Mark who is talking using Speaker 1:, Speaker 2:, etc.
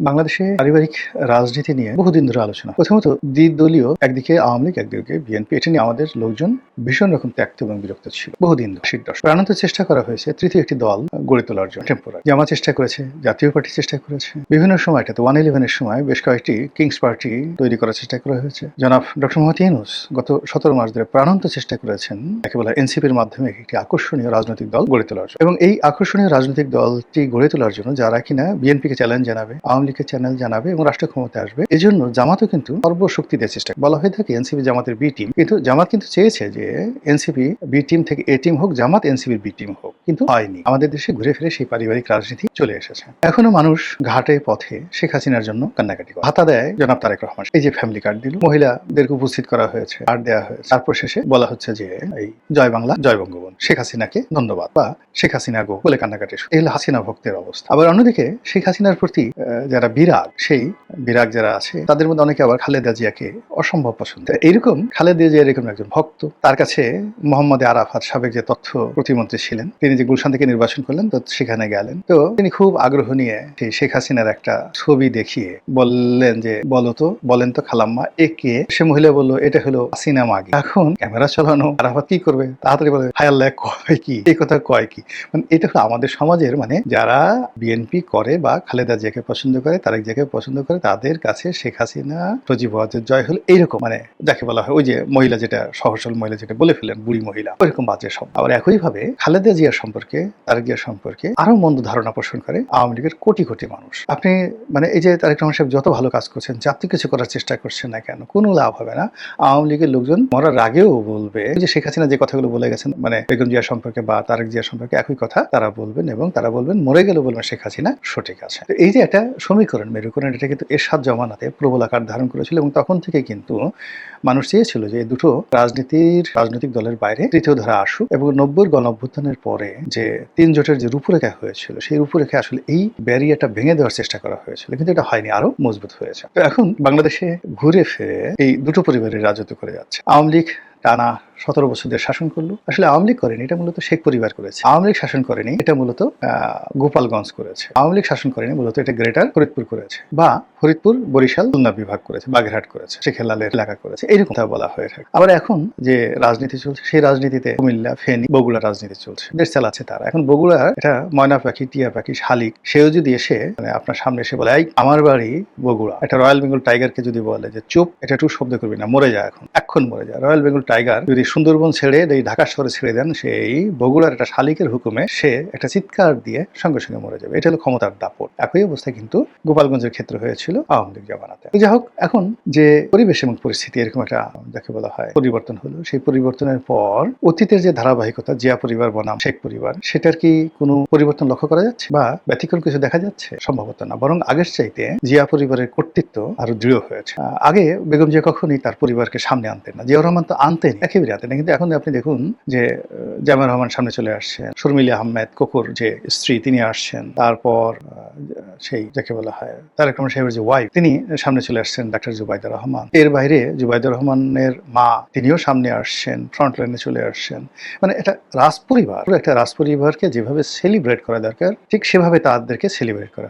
Speaker 1: বাংলাদেশে পারিবারিক রাজনীতি নিয়ে বহুদিন ধরে আলোচনা। প্রথমত দ্বিদলীয়, একদিকে আওয়ামী লীগ, একদিকে বিএনপি। এটা নিয়ে আমাদের লোকজন ভীষণ রকম ত্যক্ত এবং বিরক্ত ছিল বহুদিন ধরে। ৮০ দশক প্রাণান্ত চেষ্টা করা হয়েছে তৃতীয় একটি দল গড়ে তোলার জন্য। টেম্পোরারি জামাত চেষ্টা করেছে, জাতীয় পার্টি চেষ্টা করেছে, বিভিন্ন সময়টাতে 111-এর সময় বেশ কয়েকটি কিংস পার্টি তৈরি করার চেষ্টা করা হয়েছে। জনাব ডক্টর মোহাম্মদ ইউনূস গত ১৭ মাস ধরে প্রাণান্ত চেষ্টা করেছেন একেবারে এনসিপির মাধ্যমে একটি আকর্ষণীয় রাজনৈতিক দল গড়ে তোলার জন্য। এবং এই আকর্ষণীয় রাজনৈতিক দলটি গড়ে তোলার জন্য যারা কিনা বিএনপিকে চ্যালেঞ্জ জানাবে, আওয়ামী লীগকে চ্যালেঞ্জ জানাবে এবং রাষ্ট্র ক্ষমতায় আসবে, এজন্য জামাতও কিন্তু সর্বশক্তি দিয়ে চেষ্টা বলা হয়ে থাকে এনসিপি জামাতের বি টিম। কিন্তু জামাত কিন্তু চেয়েছে যে এনসিপি বি টিম থেকে এ টিম হোক, জামাত এনসিপির বি টিম হোক, কিন্তু হয়নি। আমাদের দেশে ঘুরে ফিরে সেই পারিবারিক রাজনীতি চলে এসেছে। এখনো মানুষ ঘাটে পথে শেখ হাসিনার জন্য কান্নাকাটি করে। ভাতা দেয় জনাব তারেক রহমান, এই যে ফ্যামিলি কার্ড দিল, মহিলাদেরকে উপস্থিত করা হয়েছে, কার্ড দেওয়া হয়েছে, তারপর শেষে বলা হচ্ছে যে এই জয় বাংলা, জয় বঙ্গবন্ধু, শেখ হাসিনাকে ধন্যবাদ বা শেখ হাসিনা গো বলে কান্নাকাটি শুরু। এই হলো হাসিনা ভক্তের অবস্থা। আবার অন্যদিকে শেখ হাসিনার প্রতি যারা বিরাগ, সেই বিরাগ যারা আছে তাদের মধ্যে অনেকে আবার খালেদা জিয়াকে অসম্ভব পছন্দ। এইরকম খালেদা জিয়া এরকম একজন ভক্ত, তার কাছে মোহাম্মদ আরাফাত সাবেক যে তথ্য প্রতিমন্ত্রী ছিলেন, তিনি যে গুলশান থেকে নির্বাচন করলেন, তো সেখানে গেলেন, তো তিনি খুব আগ্রহ নিয়ে সেই শেখ হাসিনার একটা ছবি দেখিয়ে বললেন যে বলেন তো খালাম্মা একে। সে মহিলা বলল এটা হলো হাসিনা মাগি। এখন ক্যামেরা চালানো, আরাফাত কি করবে, তাড়াতাড়ি বলে হায় আল্লাহ কয় কি, এই কথা কয় কি। মানে এটা হলো আমাদের সমাজের, মানে যারা বিএনপি করে বা খালেদা জিয়াকে পছন্দ করে, তারেক জিয়াকে পছন্দ করে, তাদের কাছে শেখ হাসিনা সজীব ওয়াজেদ জয় হলো এইরকম, মানে যাকে বলা হয় ওই যে মহিলা যেটা সহসল মহিলা যেটা বলে ফেলেন বুড়ি মহিলা, ওইরকম বাজে সব। আবার একইভাবে খালেদা জিয়ার সম্পর্কে, তারেক জিয়ার সম্পর্কে আরো মন্দ ধারণা পোষণ করে আওয়ামী লীগের কোটি কোটি মানুষ। আপনি মানে এই যে তারেক রহমান সাহেব যত ভালো কাজ করছেন, যাতে কিছু করার চেষ্টা করছেন না কেন, কোনো লাভ হবে না। আওয়ামী লীগের লোকজন মরার আগেও বলবে যে শেখ হাসিনা যে কথাগুলো বলে গেছেন, মানে বেগম জিয়া সম্পর্কে বা তারেক জিয়া সম্পর্কে একই কথা তারা বলবেন, এবং তারা বলবেন মরে গেলেও বলবেন শেখ হাসিনা সঠিক আছে। তো এই যে একটা সমীকরণ, মেরুকরণ, এটা কিন্তু এরশাদ জমানাতে প্রবল আকার ধারণ করেছিল, এবং তখন থেকে কিন্তু মানুষ চেয়েছিল যে দুটো রাজনৈতিক দলের বাইরে তৃতীয় ধারা আসুক, এবং ৯০-র গণঅভ্যুত্থানের পরে যে ৩ জোটের যে রূপরেখা হয়েছিল, সেই রূপরেখা আসলে এই ব্যারিয়ারটা ভেঙে দেওয়ার চেষ্টা করা হয়েছিল, কিন্তু এটা হয়নি, আরো মজবুত হয়েছে। তো এখন বাংলাদেশে ঘুরে ফিরে এই দুটো পরিবারের রাজত্ব করে যাচ্ছে। আওয়ামী লীগ টানা ১৭ বছর ধরে শাসন করলো। আসলে আওয়ামী লীগ করেনি, এটা মূলত শেখ পরিবার করেছে। আওয়ামী লীগ শাসন করেনি, এটা মূলত গোপালগঞ্জ করেছে। আওয়ামী লীগ শাসন করেনি, মূলত এটা গ্রেটার ফরিদপুর করেছে, বা ফরিদপুর, বরিশাল, খুলনা বিভাগ করেছে, বাগেরহাট করেছে, শেখেলালের এলাকা করেছে, এরকম বলা হয়ে থাকে। আবার এখন যে রাজনীতি চলছে, সেই রাজনীতিতে কুমিল্লা, ফেনী, বগুড়া রাজনীতি চলছে, দেশ চালাচ্ছে তারা। এখন বগুড়া এটা ময়না পাখি, টিয়া পাখি, শালিক, সেও যদি এসে মানে আপনার সামনে এসে বলে এই আমার বাড়ি বগুড়া, একটা রয়্যাল বেঙ্গল টাইগারকে যদি বলে যে চুপ, এটা একটু শব্দ করবি না, মরে যায়, এখন মরে যায়। রয়্যাল বেঙ্গল টাইগার যদি সুন্দরবন ছেড়ে এই ঢাকা শহরে ছেড়ে দেন, সেই বগুড়ার একটা শালিকের হুকুমে সে একটা চিৎকার দিয়ে সঙ্গে সঙ্গে মরে যাবে। এটা হলো ক্ষমতার দাপট। একই অবস্থা কিন্তু গোপালগঞ্জের ক্ষেত্রে হয়েছিল আওয়ামী লীগ জামানাতে। যাই হোক, এখন যে পরিবেশ এবং পরিস্থিতি এরকম একটা যাকে বলা হয় পরিবর্তন হলো, সেই পরিবর্তনের পর অতীতের যে ধারাবাহিকতা, জিয়া পরিবার বনাম শেখ পরিবার, সেটার কি কোনো পরিবর্তন লক্ষ্য করা যাচ্ছে বা ব্যতিক্রম কিছু দেখা যাচ্ছে? সম্ভবত না, বরং আগের চাইতে জিয়া পরিবারের কর্তৃত্ব আরো দৃঢ় হয়েছে। আগে বেগম জিয়া কখনই তার পরিবারকে সামনে আনতেন না, জিয়াউর রহমান তো আনতেন, একেবারে আনতেন না, কিন্তু এখন আপনি দেখুন যে জামাল রহমান সামনে চলে আসছেন, শর্মিলা আহমেদ কোকর যে স্ত্রী তিনি আসছেন, তারপর সেই যাকে বলা হয় তারেক রহমান সাহেবের যে ওয়াইফ, তিনি সামনে চলে আসছেন, ডাক্তার জুবাইদা রহমান। এর বাইরে জুবাইদা রহমানের মা, তিনিও সামনে আসছেন, ফ্রন্ট লাইনে চলে আসছেন। মানে এটা রাজপরিবার, একটা রাজপরিবারকে যেভাবে সেলিব্রেট করা দরকার, ঠিক সেভাবে তাদেরকে সেলিব্রেট করা